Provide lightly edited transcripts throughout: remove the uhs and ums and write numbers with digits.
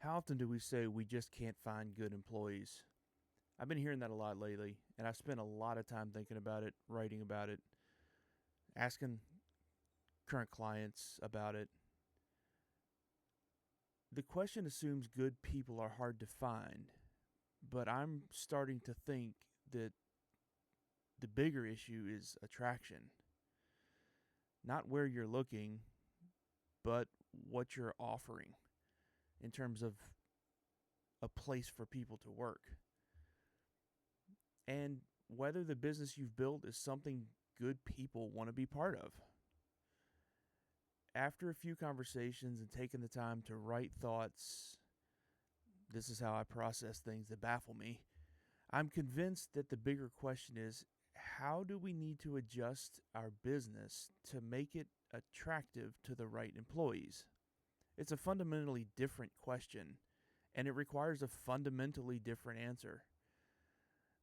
How often do we say we just can't find good employees? I've been hearing that a lot lately, and I've spent a lot of time thinking about it, writing about it, asking current clients about it. The question assumes good people are hard to find, but I'm starting to think that the bigger issue is attraction. Not where you're looking, but what you're offering in terms of a place for people to work. And whether the business you've built is something good people want to be part of. After a few conversations and taking the time to write thoughts, this is how I process things that baffle me. I'm convinced that the bigger question is, how do we need to adjust our business to make it attractive to the right employees? It's a fundamentally different question, and it requires a fundamentally different answer.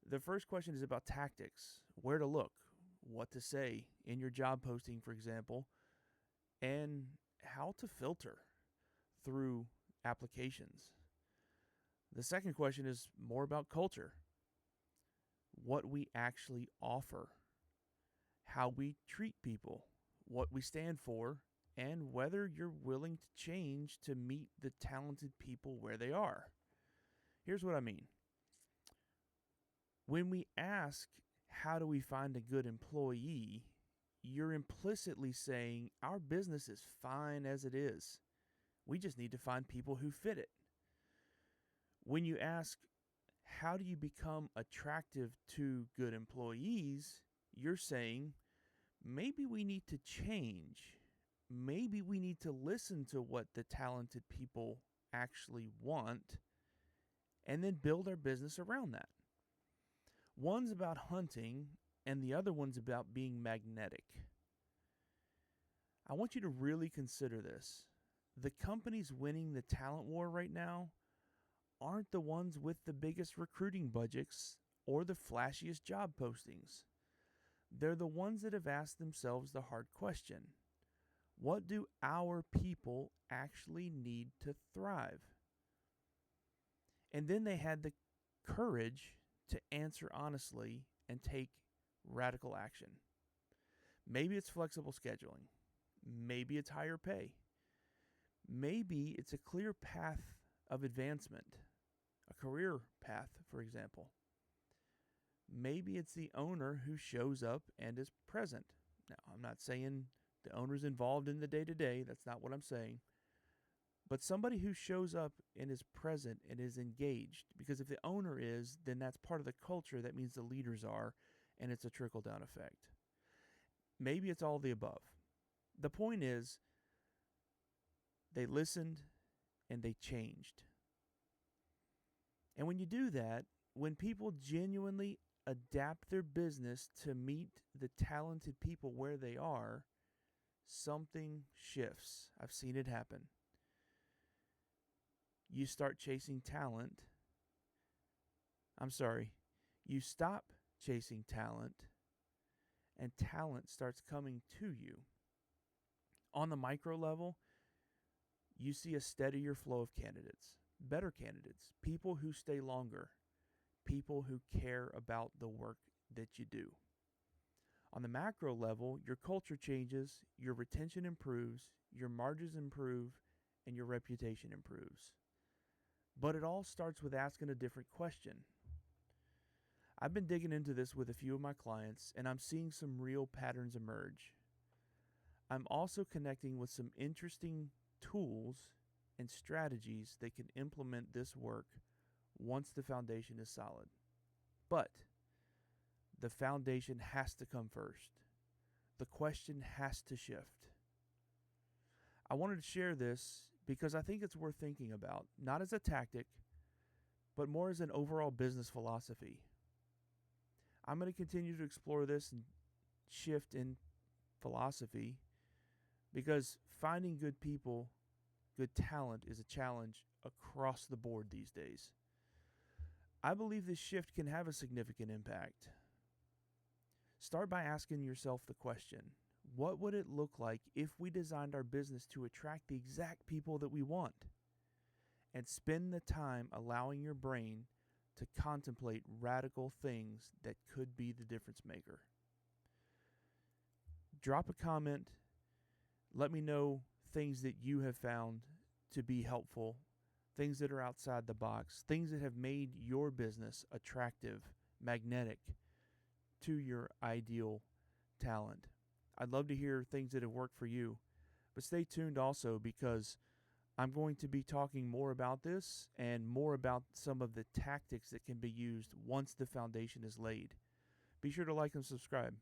The first question is about tactics: where to look, what to say in your job posting, for example, and how to filter through applications. The second question is more about culture: what we actually offer, how we treat people, what we stand for, and whether you're willing to change to meet the talented people where they are. Here's what I mean. When we ask, how do we find a good employee, you're implicitly saying our business is fine as it is. We just need to find people who fit it. When you ask, how do you become attractive to good employees, you're saying maybe we need to change. Maybe we need to listen to what the talented people actually want and then build our business around that. One's about hunting and the other one's about being magnetic. I want you to really consider this. The companies winning the talent war right now aren't the ones with the biggest recruiting budgets or the flashiest job postings. They're the ones that have asked themselves the hard question: what do our people actually need to thrive? And then they had the courage to answer honestly and take radical action. Maybe it's flexible scheduling. Maybe it's higher pay. Maybe it's a clear path of advancement, a career path, for example. Maybe it's the owner who shows up and is present. Now, I'm not saying the owner's involved in the day-to-day. That's not what I'm saying. But somebody who shows up and is present and is engaged. Because if the owner is, then that's part of the culture. That means the leaders are, and it's a trickle-down effect. Maybe it's all the above. The point is, they listened and they changed. And when you do that, when people genuinely adapt their business to meet the talented people where they are, something shifts. I've seen it happen. You start chasing talent. You stop chasing talent, and talent starts coming to you. On the micro level, you see a steadier flow of candidates, better candidates, people who stay longer, people who care about the work that you do. On the macro level, your culture changes, your retention improves, your margins improve, and your reputation improves. But it all starts with asking a different question. I've been digging into this with a few of my clients, and I'm seeing some real patterns emerge. I'm also connecting with some interesting tools and strategies that can implement this work once the foundation is solid. But the foundation has to come first. The question has to shift. I wanted to share this because I think it's worth thinking about, not as a tactic, but more as an overall business philosophy. I'm going to continue to explore this and shift in philosophy because finding good people, good talent is a challenge across the board these days. I believe this shift can have a significant impact. Start by asking yourself the question: what would it look like if we designed our business to attract the exact people that we want? and spend the time allowing your brain to contemplate radical things that could be the difference maker. Drop a comment. Let me know things that you have found to be helpful, things that are outside the box, things that have made your business attractive, magnetic to your ideal talent. I'd love to hear things that have worked for you. But stay tuned also, because I'm going to be talking more about this and more about some of the tactics that can be used once the foundation is laid. Be sure to like and subscribe.